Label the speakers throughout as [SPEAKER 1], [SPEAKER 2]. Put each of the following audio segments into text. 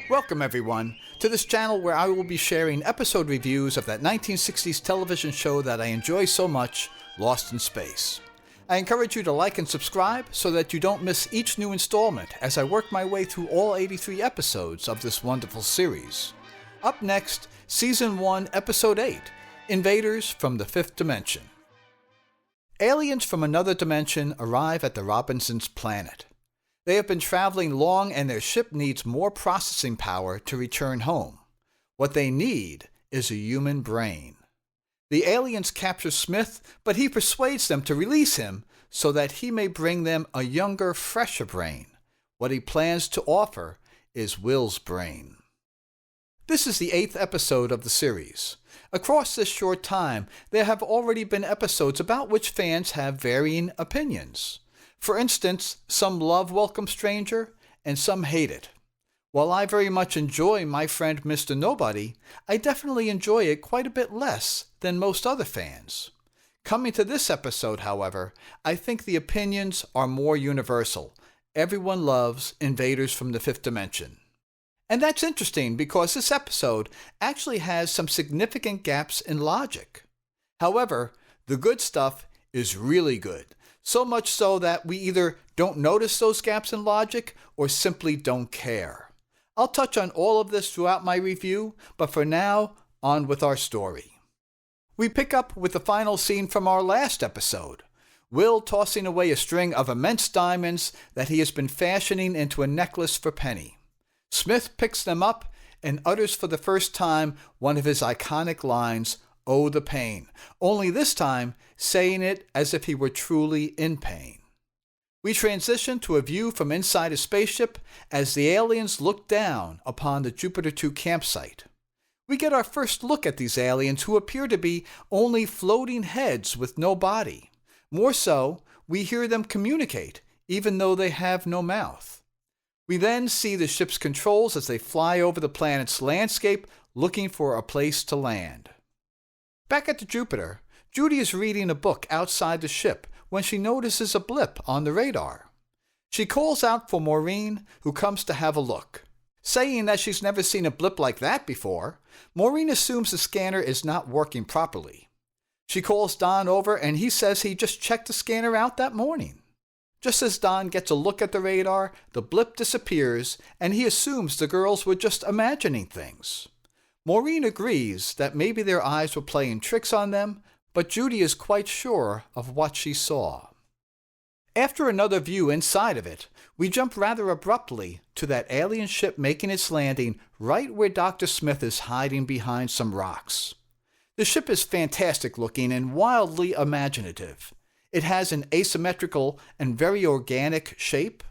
[SPEAKER 1] Welcome everyone to this channel where I will be sharing episode reviews of that 1960s television show that I enjoy so much, Lost in Space. I encourage you to like and subscribe so that you don't miss each new installment as I work my way through all 83 episodes of this wonderful series. Up next, Season 1, Episode 8, Invaders from the Fifth Dimension. Aliens from another dimension arrive at the Robinsons' planet. They have been traveling long and their ship needs more processing power to return home. What they need is a human brain. The aliens capture Smith, but he persuades them to release him so that he may bring them a younger, fresher brain. What he plans to offer is Will's brain. This is the 8th episode of the series. Across this short time, there have already been episodes about which fans have varying opinions. For instance, some love Welcome Stranger, and some hate it. While I very much enjoy My Friend Mr. Nobody, I definitely enjoy it quite a bit less than most other fans. Coming to this episode, however, I think the opinions are more universal. Everyone loves Invaders from the Fifth Dimension. And that's interesting because this episode actually has some significant gaps in logic. However, the good stuff is really good. So much so that we either don't notice those gaps in logic or simply don't care. I'll touch on all of this throughout my review, but for now, on with our story. We pick up with the final scene from our last episode. Will tossing away a string of immense diamonds that he has been fashioning into a necklace for Penny. Smith picks them up and utters for the first time one of his iconic lines, "Oh, the pain," only this time saying it as if he were truly in pain. We transition to a view from inside a spaceship as the aliens look down upon the Jupiter 2 campsite. We get our first look at these aliens who appear to be only floating heads with no body. More so, we hear them communicate, even though they have no mouth. We then see the ship's controls as they fly over the planet's landscape looking for a place to land. Back at the Jupiter, Judy is reading a book outside the ship when she notices a blip on the radar. She calls out for Maureen, who comes to have a look. Saying that she's never seen a blip like that before, Maureen assumes the scanner is not working properly. She calls Don over and he says he just checked the scanner out that morning. Just as Don gets a look at the radar, the blip disappears and he assumes the girls were just imagining things. Maureen agrees that maybe their eyes were playing tricks on them, but Judy is quite sure of what she saw. After another view inside of it, we jump rather abruptly to that alien ship making its landing right where Dr. Smith is hiding behind some rocks. The ship is fantastic looking and wildly imaginative. It has an asymmetrical and very organic shape.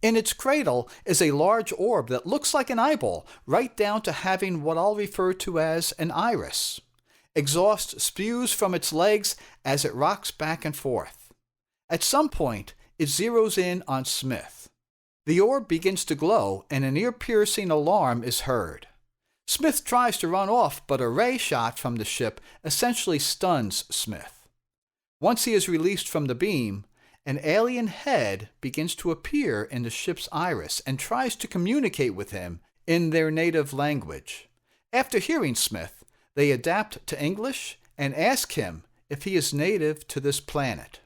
[SPEAKER 1] In its cradle is a large orb that looks like an eyeball, right down to having what I'll refer to as an iris. Exhaust spews from its legs as it rocks back and forth. At some point, it zeroes in on Smith. The orb begins to glow and an ear-piercing alarm is heard. Smith tries to run off, but a ray shot from the ship essentially stuns Smith. Once he is released from the beam, an alien head begins to appear in the ship's iris and tries to communicate with him in their native language. After hearing Smith, they adapt to English and ask him if he is native to this planet.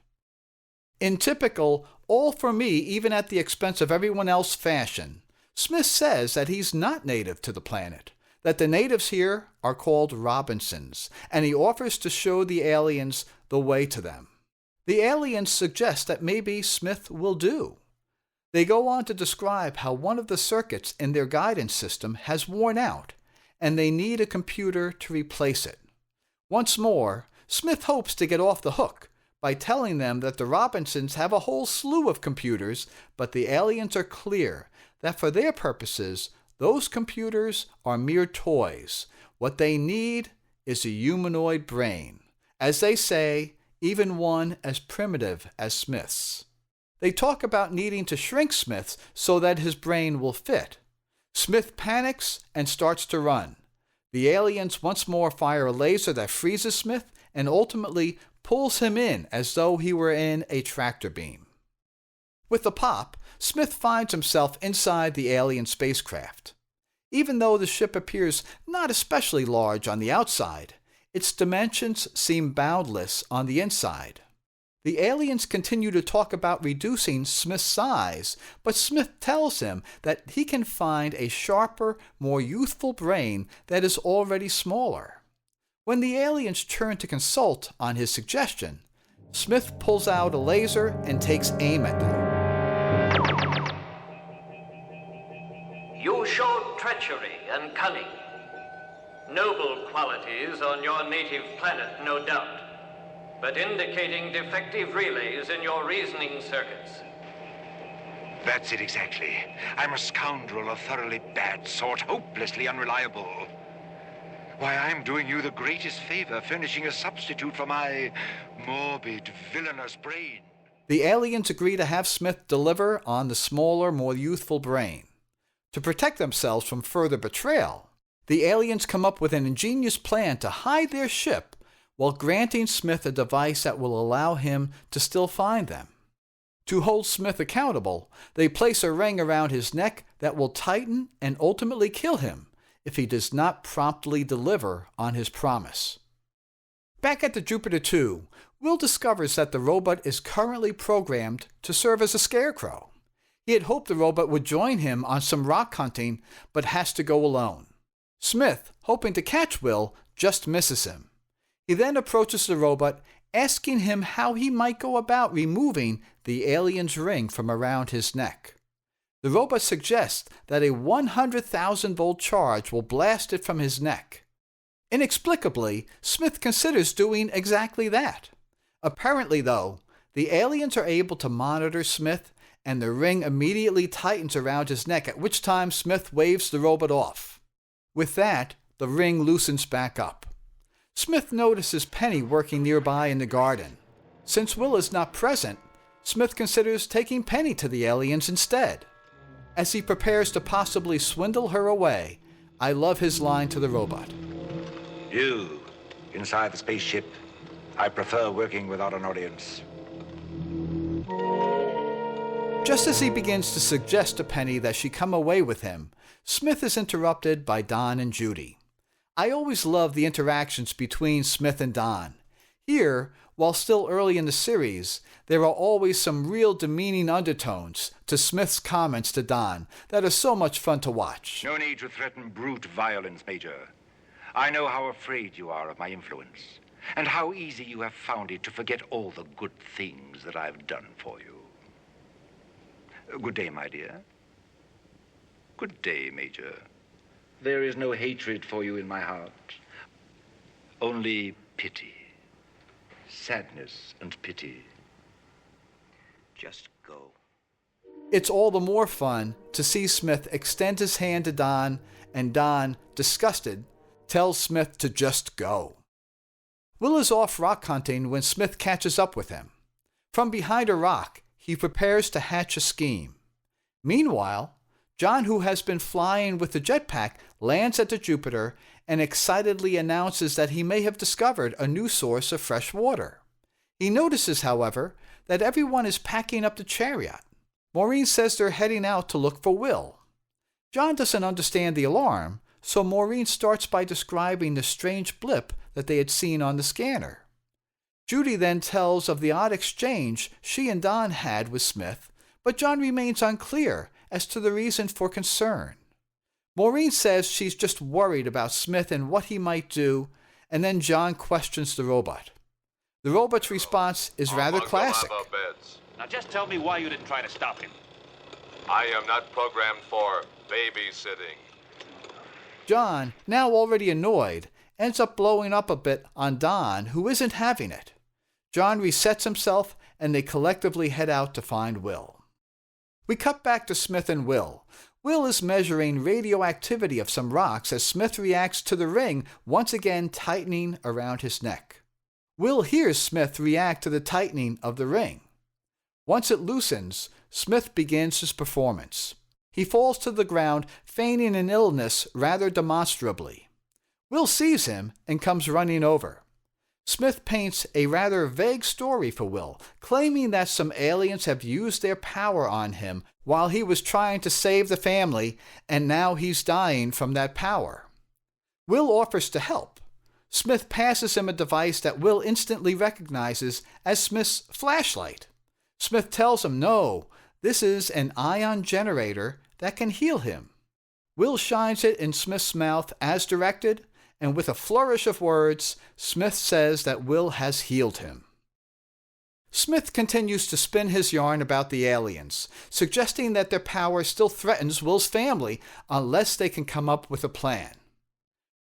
[SPEAKER 1] In typical, all for me even at the expense of everyone else fashion, Smith says that he's not native to the planet, that the natives here are called Robinsons, and he offers to show the aliens the way to them. The aliens suggest that maybe Smith will do. They go on to describe how one of the circuits in their guidance system has worn out, and they need a computer to replace it. Once more, Smith hopes to get off the hook by telling them that the Robinsons have a whole slew of computers, but the aliens are clear that for their purposes, those computers are mere toys. What they need is a humanoid brain. As they say, even one as primitive as Smith's. They talk about needing to shrink Smith so that his brain will fit. Smith panics and starts to run. The aliens once more fire a laser that freezes Smith and ultimately pulls him in as though he were in a tractor beam. With a pop, Smith finds himself inside the alien spacecraft. Even though the ship appears not especially large on the outside, its dimensions seem boundless on the inside. The aliens continue to talk about reducing Smith's size, but Smith tells him that he can find a sharper, more youthful brain that is already smaller. When the aliens turn to consult on his suggestion, Smith pulls out a laser and takes aim at them.
[SPEAKER 2] You showed treachery and cunning. Noble qualities on your native planet, no doubt, but indicating defective relays in your reasoning circuits.
[SPEAKER 3] That's it exactly. I'm a scoundrel, a thoroughly bad sort, hopelessly unreliable. Why, I'm doing you the greatest favor, furnishing a substitute for my morbid, villainous brain.
[SPEAKER 1] The aliens agree to have Smith deliver on the smaller, more youthful brain. To protect themselves from further betrayal, the aliens come up with an ingenious plan to hide their ship while granting Smith a device that will allow him to still find them. To hold Smith accountable, they place a ring around his neck that will tighten and ultimately kill him if he does not promptly deliver on his promise. Back at the Jupiter 2, Will discovers that the robot is currently programmed to serve as a scarecrow. He had hoped the robot would join him on some rock hunting, but has to go alone. Smith, hoping to catch Will, just misses him. He then approaches the robot, asking him how he might go about removing the alien's ring from around his neck. The robot suggests that a 100,000-volt charge will blast it from his neck. Inexplicably, Smith considers doing exactly that. Apparently, though, the aliens are able to monitor Smith, and the ring immediately tightens around his neck, at which time Smith waves the robot off. With that, the ring loosens back up. Smith notices Penny working nearby in the garden. Since Will is not present, Smith considers taking Penny to the aliens instead. As he prepares to possibly swindle her away, I love his line to the robot.
[SPEAKER 3] You, inside the spaceship, I prefer working without an audience.
[SPEAKER 1] Just as he begins to suggest to Penny that she come away with him, Smith is interrupted by Don and Judy. I always love the interactions between Smith and Don. Here, while still early in the series, there are always some real demeaning undertones to Smith's comments to Don that are so much fun to watch.
[SPEAKER 3] No need to threaten brute violence, Major. I know how afraid you are of my influence, and how easy you have found it to forget all the good things that I've done for you. Good day, my dear. Good day, Major. There is no hatred for you in my heart. Only pity. Sadness and pity. Just go.
[SPEAKER 1] It's all the more fun to see Smith extend his hand to Don, and Don, disgusted, tells Smith to just go. Will is off rock hunting when Smith catches up with him. From behind a rock, he prepares to hatch a scheme. Meanwhile, John, who has been flying with the jetpack, lands at the Jupiter and excitedly announces that he may have discovered a new source of fresh water. He notices, however, that everyone is packing up the chariot. Maureen says they're heading out to look for Will. John doesn't understand the alarm, so Maureen starts by describing the strange blip that they had seen on the scanner. Judy then tells of the odd exchange she and Don had with Smith, but John remains unclear as to the reason for concern. Maureen says she's just worried about Smith and what he might do, and then John questions the robot. The robot's response is rather classic.
[SPEAKER 4] Now just tell me why you didn't try to stop him.
[SPEAKER 5] I am not programmed for babysitting.
[SPEAKER 1] John, now already annoyed, ends up blowing up a bit on Don, who isn't having it. John resets himself, and they collectively head out to find Will. We cut back to Smith and Will. Will is measuring radioactivity of some rocks as Smith reacts to the ring once again tightening around his neck. Will hears Smith react to the tightening of the ring. Once it loosens, Smith begins his performance. He falls to the ground, feigning an illness rather demonstrably. Will sees him and comes running over. Smith paints a rather vague story for Will, claiming that some aliens have used their power on him while he was trying to save the family, and now he's dying from that power. Will offers to help. Smith passes him a device that Will instantly recognizes as Smith's flashlight. Smith tells him no, this is an ion generator that can heal him. Will shines it in Smith's mouth as directed, and with a flourish of words, Smith says that Will has healed him. Smith continues to spin his yarn about the aliens, suggesting that their power still threatens Will's family unless they can come up with a plan.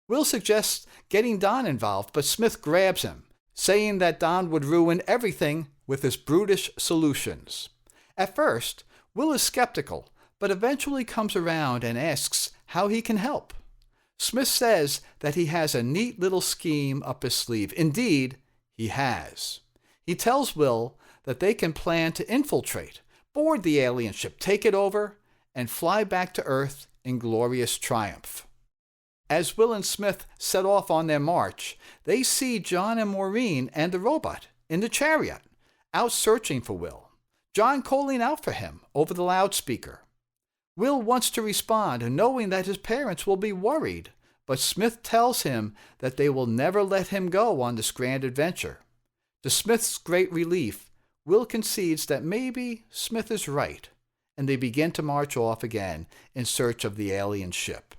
[SPEAKER 1] Will suggests getting Don involved, but Smith grabs him, saying that Don would ruin everything with his brutish solutions. At first, Will is skeptical, but eventually comes around and asks how he can help. Smith says that he has a neat little scheme up his sleeve. Indeed, he has. He tells Will that they can plan to infiltrate, board the alien ship, take it over, and fly back to Earth in glorious triumph. As Will and Smith set off on their march, they see John and Maureen and the robot in the chariot, out searching for Will. John calling out for him over the loudspeaker. Will wants to respond, knowing that his parents will be worried, but Smith tells him that they will never let him go on this grand adventure. To Smith's great relief, Will concedes that maybe Smith is right, and they begin to march off again in search of the alien ship.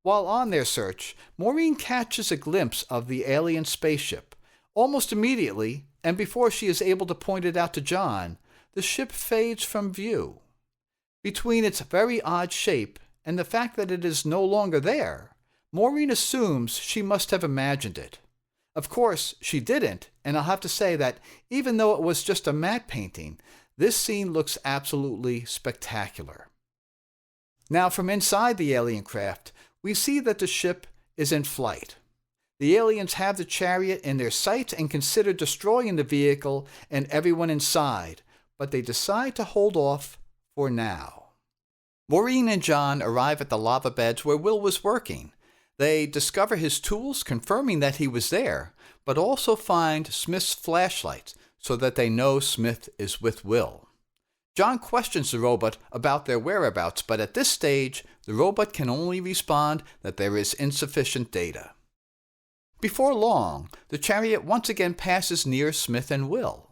[SPEAKER 1] While on their search, Maureen catches a glimpse of the alien spaceship. Almost immediately, and before she is able to point it out to John, the ship fades from view. Between its very odd shape and the fact that it is no longer there, Maureen assumes she must have imagined it. Of course, she didn't, and I'll have to say that even though it was just a matte painting, this scene looks absolutely spectacular. Now, from inside the alien craft, we see that the ship is in flight. The aliens have the chariot in their sights and consider destroying the vehicle and everyone inside, but they decide to hold off for now. Maureen and John arrive at the lava beds where Will was working. They discover his tools, confirming that he was there, but also find Smith's flashlight so that they know Smith is with Will. John questions the robot about their whereabouts, but at this stage, the robot can only respond that there is insufficient data. Before long, the chariot once again passes near Smith and Will.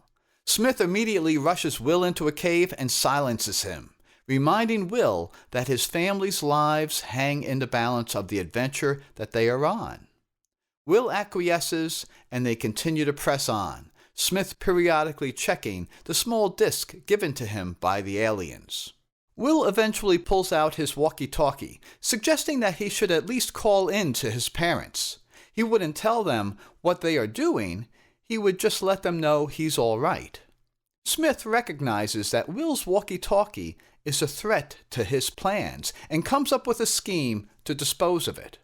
[SPEAKER 1] Smith immediately rushes Will into a cave and silences him, reminding Will that his family's lives hang in the balance of the adventure that they are on. Will acquiesces, and they continue to press on, Smith periodically checking the small disc given to him by the aliens. Will eventually pulls out his walkie-talkie, suggesting that he should at least call in to his parents. He wouldn't tell them what they are doing, he would just let them know he's all right. Smith recognizes that Will's walkie-talkie is a threat to his plans and comes up with a scheme to dispose of it.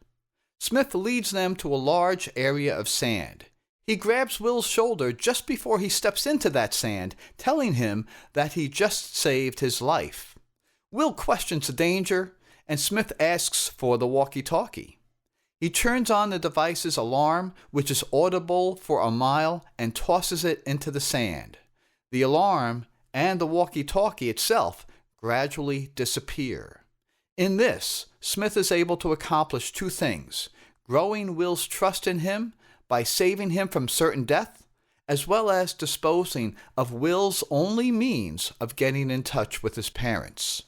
[SPEAKER 1] Smith leads them to a large area of sand. He grabs Will's shoulder just before he steps into that sand, telling him that he just saved his life. Will questions the danger, and Smith asks for the walkie-talkie. He turns on the device's alarm, which is audible for a mile, and tosses it into the sand. The alarm and the walkie-talkie itself gradually disappear. In this, Smith is able to accomplish two things: growing Will's trust in him by saving him from certain death, as well as disposing of Will's only means of getting in touch with his parents.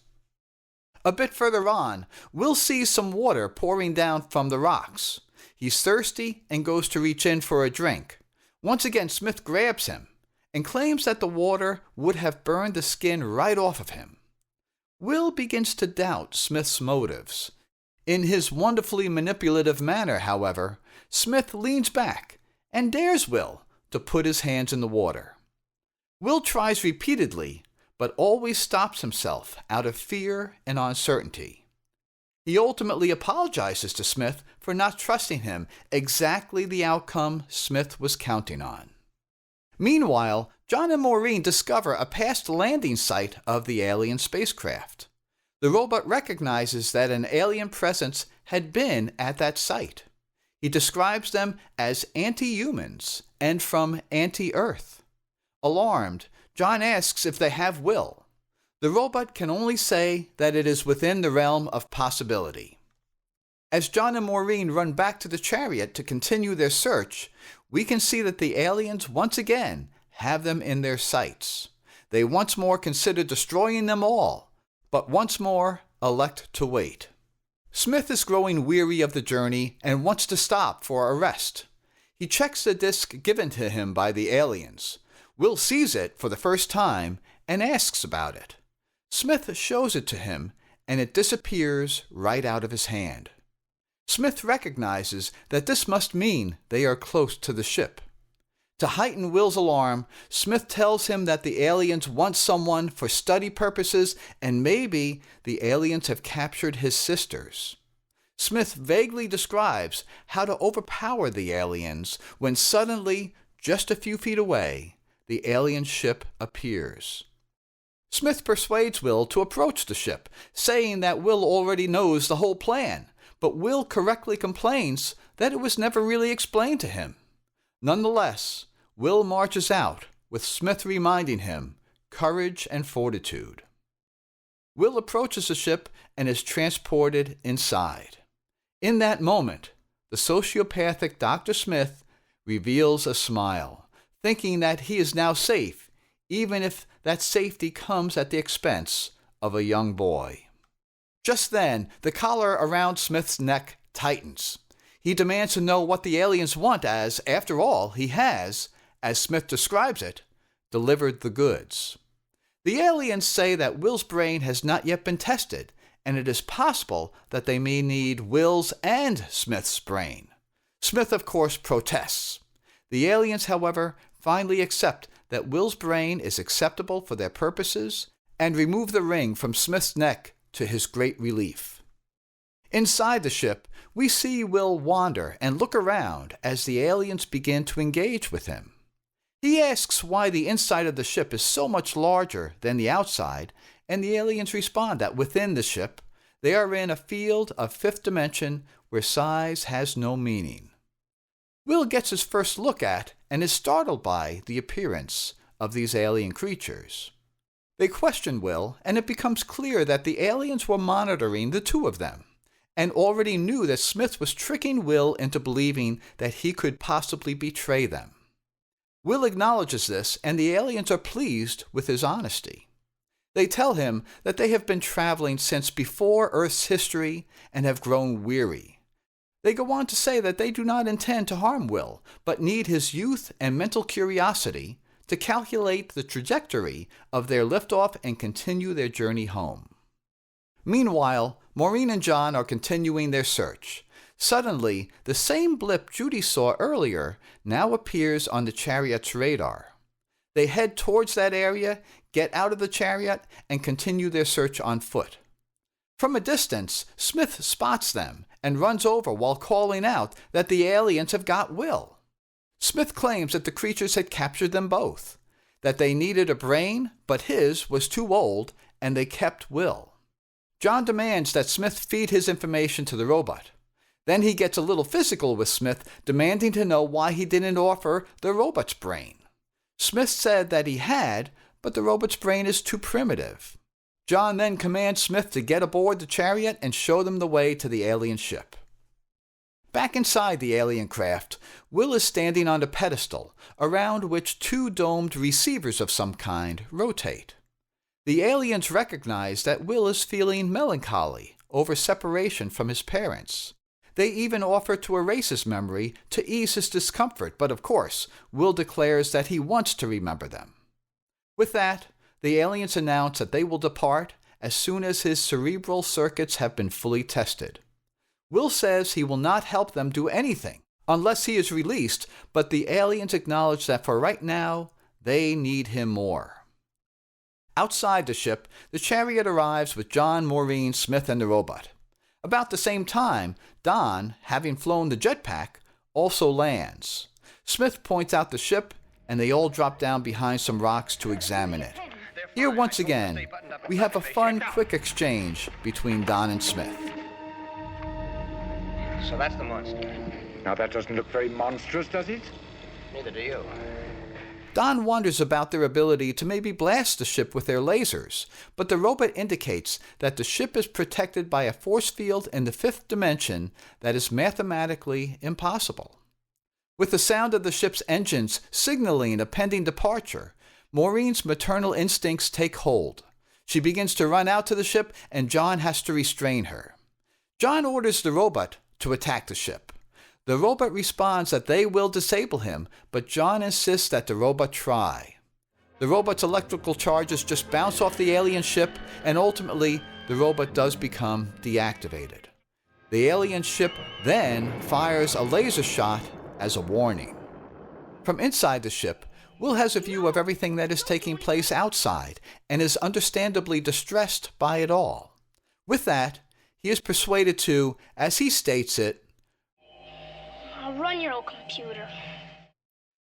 [SPEAKER 1] A bit further on, Will sees some water pouring down from the rocks. He's thirsty and goes to reach in for a drink. Once again, Smith grabs him and claims that the water would have burned the skin right off of him. Will begins to doubt Smith's motives. In his wonderfully manipulative manner, however, Smith leans back and dares Will to put his hands in the water. Will tries repeatedly, but always stops himself out of fear and uncertainty. He ultimately apologizes to Smith for not trusting him, exactly the outcome Smith was counting on. Meanwhile, John and Maureen discover a past landing site of the alien spacecraft. The robot recognizes that an alien presence had been at that site. He describes them as anti-humans and from anti-Earth. Alarmed, John asks if they have will. The robot can only say that it is within the realm of possibility. As John and Maureen run back to the chariot to continue their search, we can see that the aliens once again have them in their sights. They once more consider destroying them all, but once more elect to wait. Smith is growing weary of the journey and wants to stop for a rest. He checks the disc given to him by the aliens. Will sees it for the first time and asks about it. Smith shows it to him, and it disappears right out of his hand. Smith recognizes that this must mean they are close to the ship. To heighten Will's alarm, Smith tells him that the aliens want someone for study purposes, and maybe the aliens have captured his sisters. Smith vaguely describes how to overpower the aliens when suddenly, just a few feet away, the alien ship appears. Smith persuades Will to approach the ship, saying that Will already knows the whole plan, but Will correctly complains that it was never really explained to him. Nonetheless, Will marches out, with Smith reminding him courage and fortitude. Will approaches the ship and is transported inside. In that moment, the sociopathic Dr. Smith reveals a smile, thinking that he is now safe, even if that safety comes at the expense of a young boy. Just then, the collar around Smith's neck tightens. He demands to know what the aliens want as, after all, he has, as Smith describes it, delivered the goods. The aliens say that Will's brain has not yet been tested, and it is possible that they may need Will's and Smith's brain. Smith, of course, protests. The aliens, however, finally accept that Will's brain is acceptable for their purposes and remove the ring from Smith's neck to his great relief. Inside the ship, we see Will wander and look around as the aliens begin to engage with him. He asks why the inside of the ship is so much larger than the outside, and the aliens respond that within the ship, they are in a field of fifth dimension where size has no meaning. Will gets his first look at and is startled by the appearance of these alien creatures. They question Will, and it becomes clear that the aliens were monitoring the two of them, and already knew that Smith was tricking Will into believing that he could possibly betray them. Will acknowledges this, and the aliens are pleased with his honesty. They tell him that they have been traveling since before Earth's history and have grown weary. They go on to say that they do not intend to harm Will, but need his youth and mental curiosity to calculate the trajectory of their liftoff and continue their journey home. Meanwhile, Maureen and John are continuing their search. Suddenly, the same blip Judy saw earlier now appears on the chariot's radar. They head towards that area, get out of the chariot, and continue their search on foot. From a distance, Smith spots them and runs over while calling out that the aliens have got Will. Smith claims that the creatures had captured them both, that they needed a brain, but his was too old, and they kept Will. John demands that Smith feed his information to the robot. Then he gets a little physical with Smith, demanding to know why he didn't offer the robot's brain. Smith said that he had, but the robot's brain is too primitive. John then commands Smith to get aboard the chariot and show them the way to the alien ship. Back inside the alien craft, Will is standing on a pedestal, around which two domed receivers of some kind rotate. The aliens recognize that Will is feeling melancholy over separation from his parents. They even offer to erase his memory to ease his discomfort, but of course, Will declares that he wants to remember them. With that, the aliens announce that they will depart as soon as his cerebral circuits have been fully tested. Will says he will not help them do anything unless he is released, but the aliens acknowledge that for right now, they need him more. Outside the ship, the chariot arrives with John, Maureen, Smith, and the robot. About the same time, Don, having flown the jetpack, also lands. Smith points out the ship, and they all drop down behind some rocks to examine it. Here, once again, we have a fun, quick exchange between Don and Smith.
[SPEAKER 6] So that's the monster.
[SPEAKER 3] Now that doesn't look very monstrous, does it?
[SPEAKER 6] Neither do you.
[SPEAKER 1] Don wonders about their ability to maybe blast the ship with their lasers, but the robot indicates that the ship is protected by a force field in the fifth dimension that is mathematically impossible. With the sound of the ship's engines signaling a pending departure, Maureen's maternal instincts take hold. She begins to run out to the ship, and John has to restrain her. John orders the robot to attack the ship. The robot responds that they will disable him, but John insists that the robot try. The robot's electrical charges just bounce off the alien ship, and ultimately, the robot does become deactivated. The alien ship then fires a laser shot as a warning. From inside the ship, Will has a view of everything that is taking place outside, and is understandably distressed by it all. With that, he is persuaded to, as he states it,
[SPEAKER 7] I'll run your old computer.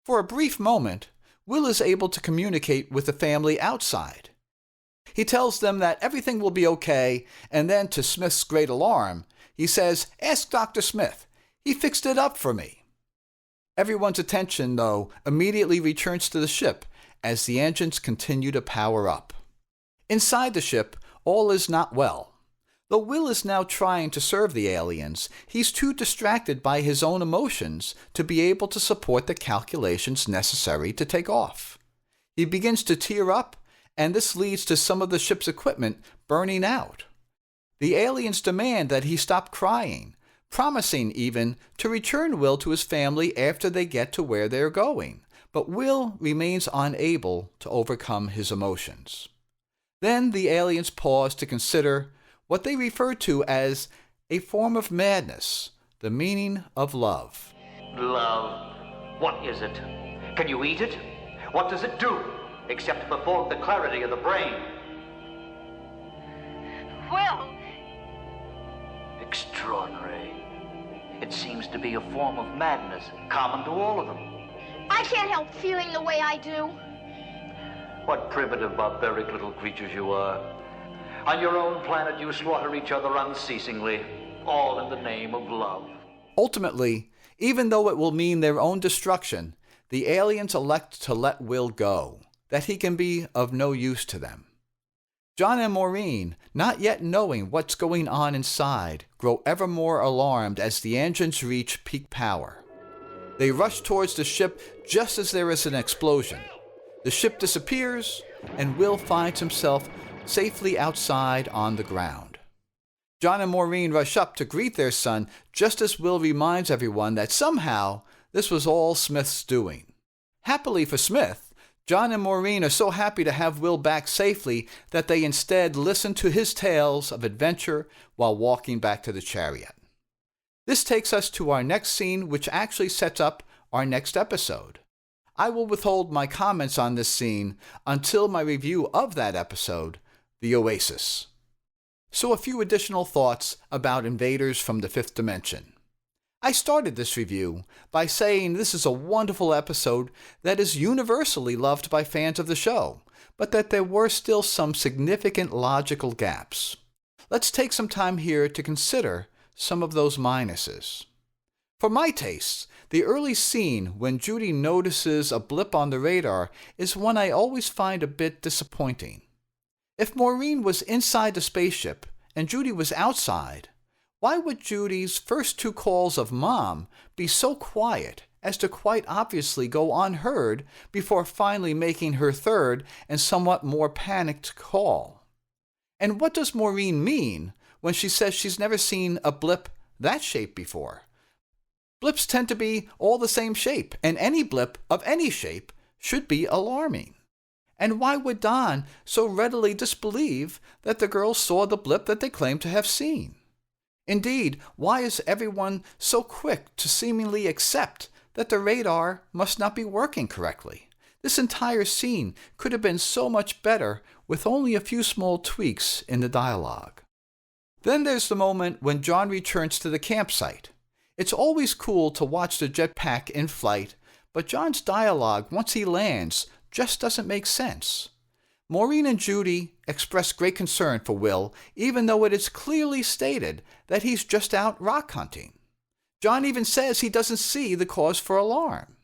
[SPEAKER 1] For a brief moment, Will is able to communicate with the family outside. He tells them that everything will be okay, and then to Smith's great alarm, he says, "Ask Dr. Smith. He fixed it up for me." Everyone's attention, though, immediately returns to the ship as the engines continue to power up. Inside the ship, all is not well. Though Will is now trying to serve the aliens, he's too distracted by his own emotions to be able to support the calculations necessary to take off. He begins to tear up, and this leads to some of the ship's equipment burning out. The aliens demand that he stop crying, promising even to return Will to his family after they get to where they're going, but Will remains unable to overcome his emotions. Then the aliens pause to consider what they refer to as a form of madness, the meaning of love.
[SPEAKER 6] Love. What is it? Can you eat it? What does it do? Except perform the clarity of the brain.
[SPEAKER 7] Will!
[SPEAKER 6] Extraordinary. It seems to be a form of madness, common to all of them.
[SPEAKER 7] I can't help feeling the way I do.
[SPEAKER 6] What primitive, barbaric little creatures you are. On your own planet, you slaughter each other unceasingly, all in the name of love.
[SPEAKER 1] Ultimately, even though it will mean their own destruction, the aliens elect to let Will go, that he can be of no use to them. John and Maureen, not yet knowing what's going on inside, grow ever more alarmed as the engines reach peak power. They rush towards the ship just as there is an explosion. The ship disappears, and Will finds himself safely outside on the ground. John and Maureen rush up to greet their son just as Will reminds everyone that somehow this was all Smith's doing. Happily for Smith, John and Maureen are so happy to have Will back safely that they instead listen to his tales of adventure while walking back to the chariot. This takes us to our next scene, which actually sets up our next episode. I will withhold my comments on this scene until my review of that episode, The Oasis. So a few additional thoughts about Invaders from the Fifth Dimension. I started this review by saying this is a wonderful episode that is universally loved by fans of the show, but that there were still some significant logical gaps. Let's take some time here to consider some of those minuses. For my tastes, the early scene when Judy notices a blip on the radar is one I always find a bit disappointing. If Maureen was inside the spaceship and Judy was outside, why would Judy's first two calls of Mom be so quiet as to quite obviously go unheard before finally making her third and somewhat more panicked call? And what does Maureen mean when she says she's never seen a blip that shape before? Blips tend to be all the same shape, and any blip of any shape should be alarming. And why would Don so readily disbelieve that the girls saw the blip that they claim to have seen? Indeed, why is everyone so quick to seemingly accept that the radar must not be working correctly? This entire scene could have been so much better with only a few small tweaks in the dialogue. Then there's the moment when John returns to the campsite. It's always cool to watch the jetpack in flight, but John's dialogue once he lands just doesn't make sense. Maureen and Judy express great concern for Will, even though it is clearly stated that he's just out rock hunting. John even says he doesn't see the cause for alarm.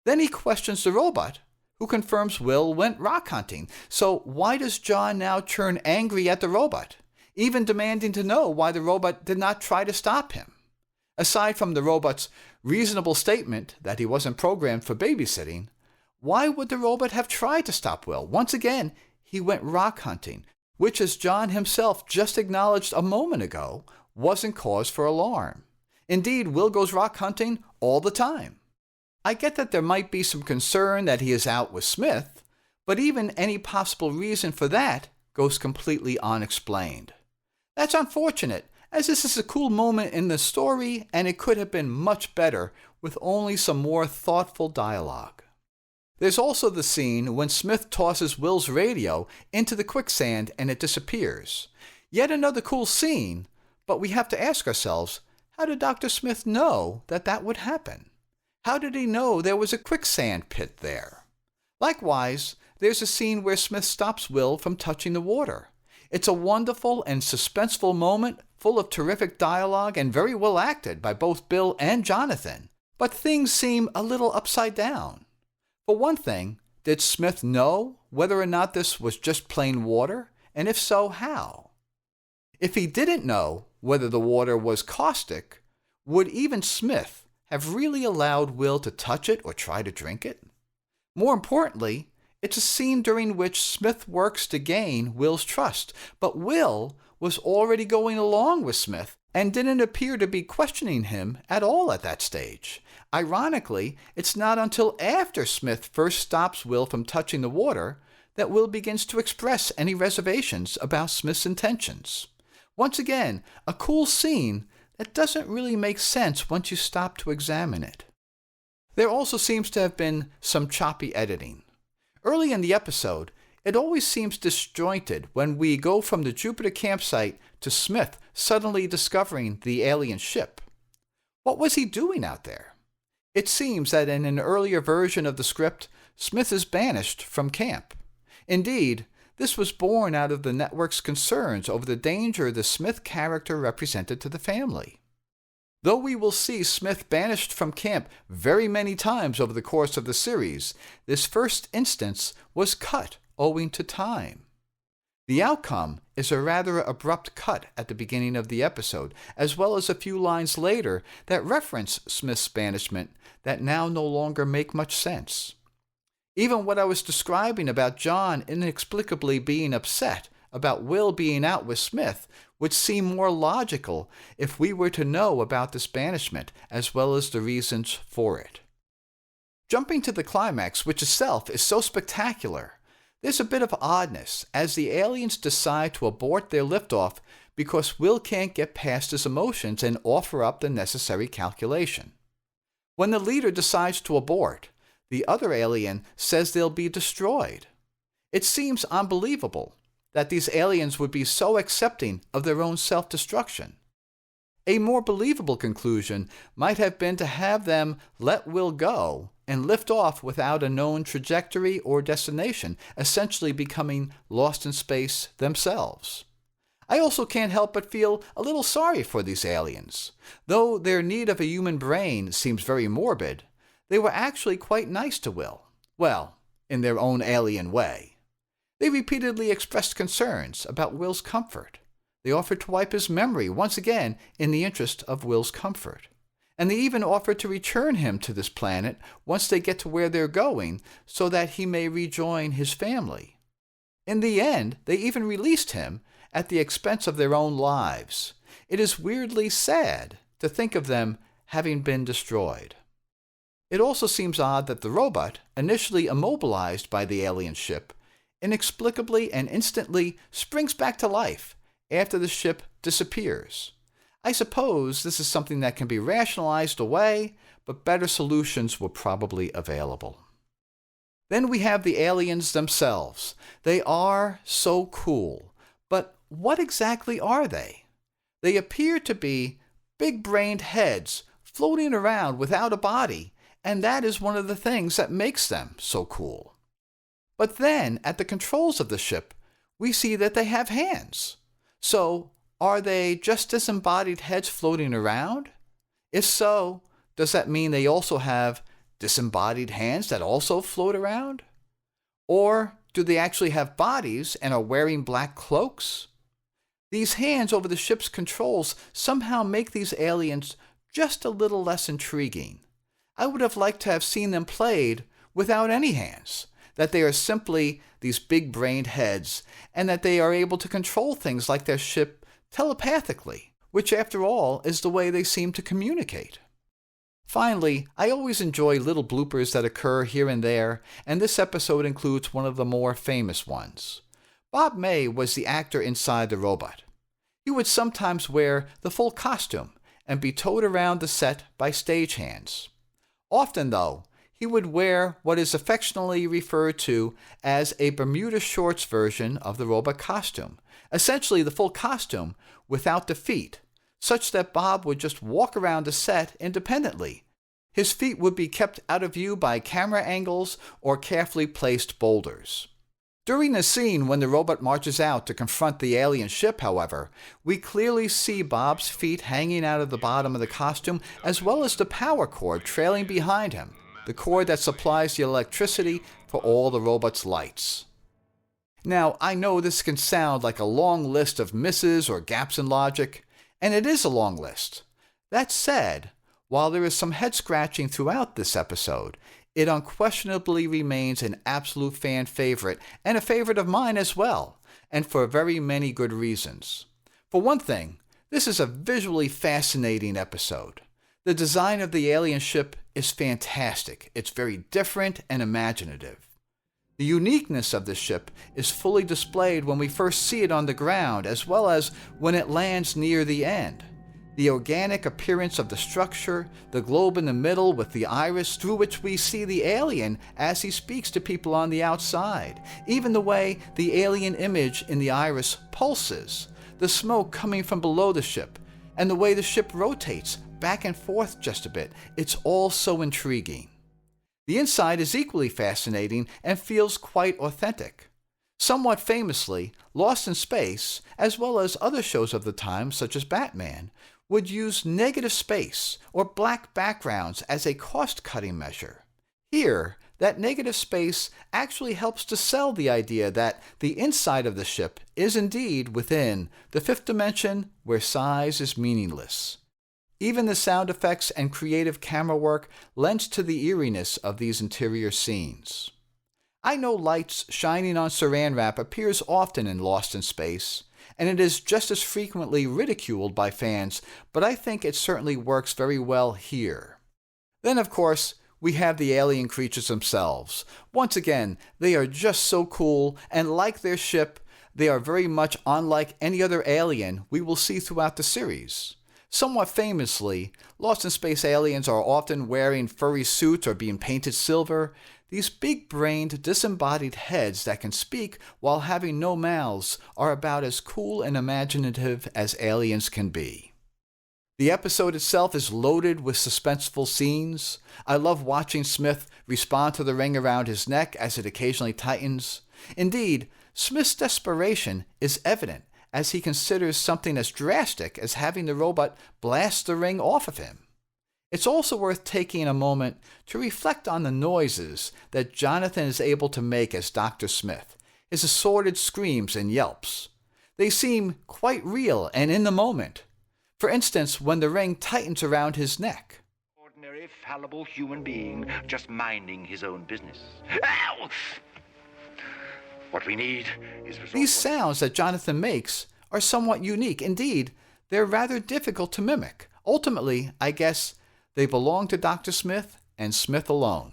[SPEAKER 1] Then he questions the robot, who confirms Will went rock hunting. So why does John now turn angry at the robot, even demanding to know why the robot did not try to stop him? Aside from the robot's reasonable statement that he wasn't programmed for babysitting, why would the robot have tried to stop Will? Once again, he went rock hunting, which, as John himself just acknowledged a moment ago, wasn't cause for alarm. Indeed, Will goes rock hunting all the time. I get that there might be some concern that he is out with Smith, but even any possible reason for that goes completely unexplained. That's unfortunate, as this is a cool moment in the story and it could have been much better with only some more thoughtful dialogue. There's also the scene when Smith tosses Will's radio into the quicksand and it disappears. Yet another cool scene, but we have to ask ourselves, how did Dr. Smith know that that would happen? How did he know there was a quicksand pit there? Likewise, there's a scene where Smith stops Will from touching the water. It's a wonderful and suspenseful moment full of terrific dialogue and very well acted by both Bill and Jonathan, but things seem a little upside down. For one thing, did Smith know whether or not this was just plain water, and if so, how? If he didn't know whether the water was caustic, would even Smith have really allowed Will to touch it or try to drink it? More importantly, it's a scene during which Smith works to gain Will's trust, but Will was already going along with Smith and didn't appear to be questioning him at all at that stage. Ironically, it's not until after Smith first stops Will from touching the water that Will begins to express any reservations about Smith's intentions. Once again, a cool scene that doesn't really make sense once you stop to examine it. There also seems to have been some choppy editing. Early in the episode, it always seems disjointed when we go from the Jupiter campsite to Smith suddenly discovering the alien ship. What was he doing out there? It seems that in an earlier version of the script, Smith is banished from camp. Indeed, this was born out of the network's concerns over the danger the Smith character represented to the family. Though we will see Smith banished from camp very many times over the course of the series, this first instance was cut owing to time. The outcome is a rather abrupt cut at the beginning of the episode, as well as a few lines later that reference Smith's banishment that now no longer make much sense. Even what I was describing about John inexplicably being upset about Will being out with Smith would seem more logical if we were to know about this banishment as well as the reasons for it. Jumping to the climax, which itself is so spectacular, there's a bit of oddness as the aliens decide to abort their liftoff because Will can't get past his emotions and offer up the necessary calculation. When the leader decides to abort, the other alien says they'll be destroyed. It seems unbelievable that these aliens would be so accepting of their own self-destruction. A more believable conclusion might have been to have them let Will go and lift off without a known trajectory or destination, essentially becoming lost in space themselves. I also can't help but feel a little sorry for these aliens. Though their need of a human brain seems very morbid, they were actually quite nice to Will. Well, in their own alien way. They repeatedly expressed concerns about Will's comfort. They offered to wipe his memory once again in the interest of Will's comfort. And they even offered to return him to this planet once they get to where they're going so that he may rejoin his family. In the end, they even released him at the expense of their own lives. It is weirdly sad to think of them having been destroyed. It also seems odd that the robot, initially immobilized by the alien ship, inexplicably and instantly springs back to life after the ship disappears. I suppose this is something that can be rationalized away, but better solutions were probably available. Then we have the aliens themselves. They are so cool, but what exactly are they? They appear to be big-brained heads floating around without a body, and that is one of the things that makes them so cool. But then, at the controls of the ship, we see that they have hands. So, are they just disembodied heads floating around? If so, does that mean they also have disembodied hands that also float around? Or do they actually have bodies and are wearing black cloaks? These hands over the ship's controls somehow make these aliens just a little less intriguing. I would have liked to have seen them played without any hands, that they are simply these big-brained heads, and that they are able to control things like their ship telepathically, which after all is the way they seem to communicate. Finally, I always enjoy little bloopers that occur here and there, and this episode includes one of the more famous ones. Bob May was the actor inside the robot. He would sometimes wear the full costume and be towed around the set by stagehands. Often, though, he would wear what is affectionately referred to as a Bermuda shorts version of the robot costume, essentially the full costume without the feet, such that Bob would just walk around the set independently. His feet would be kept out of view by camera angles or carefully placed boulders. During the scene when the robot marches out to confront the alien ship, however, we clearly see Bob's feet hanging out of the bottom of the costume, as well as the power cord trailing behind him, the cord that supplies the electricity for all the robot's lights. Now, I know this can sound like a long list of misses or gaps in logic, and it is a long list. That said, while there is some head-scratching throughout this episode, it unquestionably remains an absolute fan favorite, and a favorite of mine as well, and for very many good reasons. For one thing, this is a visually fascinating episode. The design of the alien ship is fantastic. It's very different and imaginative. The uniqueness of the ship is fully displayed when we first see it on the ground, as well as when it lands near the end. The organic appearance of the structure, the globe in the middle with the iris through which we see the alien as he speaks to people on the outside, even the way the alien image in the iris pulses, the smoke coming from below the ship, and the way the ship rotates back and forth just a bit. It's all so intriguing. The inside is equally fascinating and feels quite authentic. Somewhat famously, Lost in Space, as well as other shows of the time such as Batman, would use negative space or black backgrounds as a cost-cutting measure. Here, that negative space actually helps to sell the idea that the inside of the ship is indeed within the fifth dimension where size is meaningless. Even the sound effects and creative camera work lends to the eeriness of these interior scenes. I know lights shining on saran wrap appears often in Lost in Space, and it is just as frequently ridiculed by fans, but I think it certainly works very well here. Then, of course, we have the alien creatures themselves. Once again, they are just so cool, and like their ship, they are very much unlike any other alien we will see throughout the series. Somewhat famously, Lost in Space aliens are often wearing furry suits or being painted silver. These big-brained, disembodied heads that can speak while having no mouths are about as cool and imaginative as aliens can be. The episode itself is loaded with suspenseful scenes. I love watching Smith respond to the ring around his neck as it occasionally tightens. Indeed, Smith's desperation is evident as he considers something as drastic as having the robot blast the ring off of him. It's also worth taking a moment to reflect on the noises that Jonathan is able to make as Dr. Smith, his assorted screams and yelps. They seem quite real and in the moment. For instance, when the ring tightens around his neck.
[SPEAKER 3] Ordinary, fallible human being just minding his own business. Ow! What we need is
[SPEAKER 1] These sounds that Jonathan makes are somewhat unique. Indeed, they're rather difficult to mimic. Ultimately, I guess, they belong to Dr. Smith and Smith alone.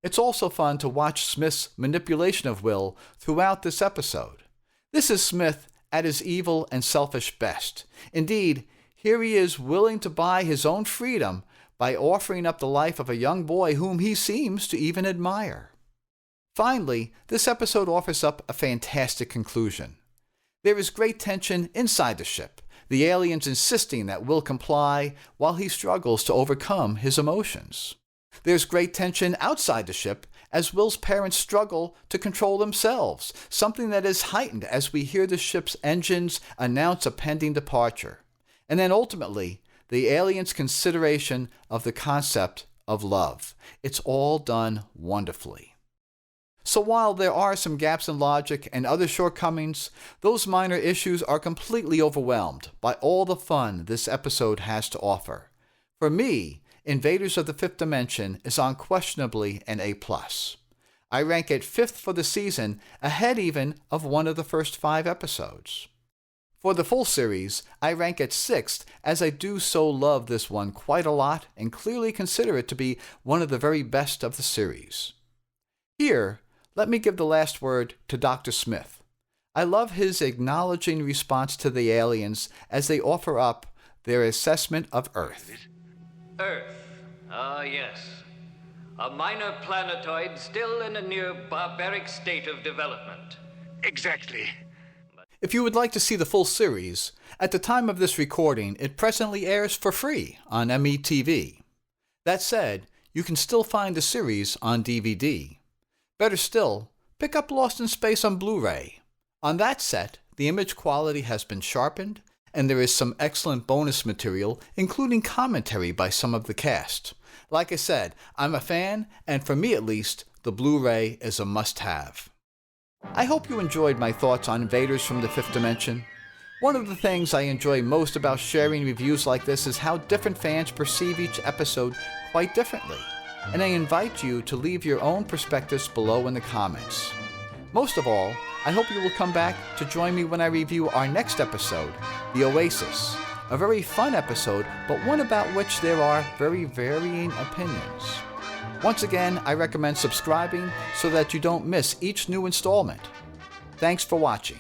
[SPEAKER 1] It's also fun to watch Smith's manipulation of Will throughout this episode. This is Smith at his evil and selfish best. Indeed, here he is willing to buy his own freedom by offering up the life of a young boy whom he seems to even admire. Finally, this episode offers up a fantastic conclusion. There is great tension inside the ship, the aliens insisting that Will comply while he struggles to overcome his emotions. There's great tension outside the ship as Will's parents struggle to control themselves, something that is heightened as we hear the ship's engines announce a pending departure. And then ultimately, the aliens' consideration of the concept of love. It's all done wonderfully. So while there are some gaps in logic and other shortcomings, those minor issues are completely overwhelmed by all the fun this episode has to offer. For me, Invaders of the Fifth Dimension is unquestionably an A+. I rank it 5th for the season, ahead even of one of the first 5 episodes. For the full series, I rank it 6th, as I do so love this one quite a lot and clearly consider it to be one of the very best of the series. Here, let me give the last word to Dr. Smith. I love his acknowledging response to the aliens as they offer up their assessment of Earth.
[SPEAKER 2] Earth. Ah, yes. A minor planetoid still in a near barbaric state of development.
[SPEAKER 3] Exactly.
[SPEAKER 1] If you would like to see the full series, at the time of this recording, it presently airs for free on METV. That said, you can still find the series on DVD. Better still, pick up Lost in Space on Blu-ray. On that set, the image quality has been sharpened, and there is some excellent bonus material, including commentary by some of the cast. Like I said, I'm a fan, and for me at least, the Blu-ray is a must-have. I hope you enjoyed my thoughts on Invaders from the Fifth Dimension. One of the things I enjoy most about sharing reviews like this is how different fans perceive each episode quite differently, and I invite you to leave your own perspectives below in the comments. Most of all, I hope you will come back to join me when I review our next episode, The Oasis, a very fun episode, but one about which there are very varying opinions. Once again, I recommend subscribing so that you don't miss each new installment. Thanks for watching.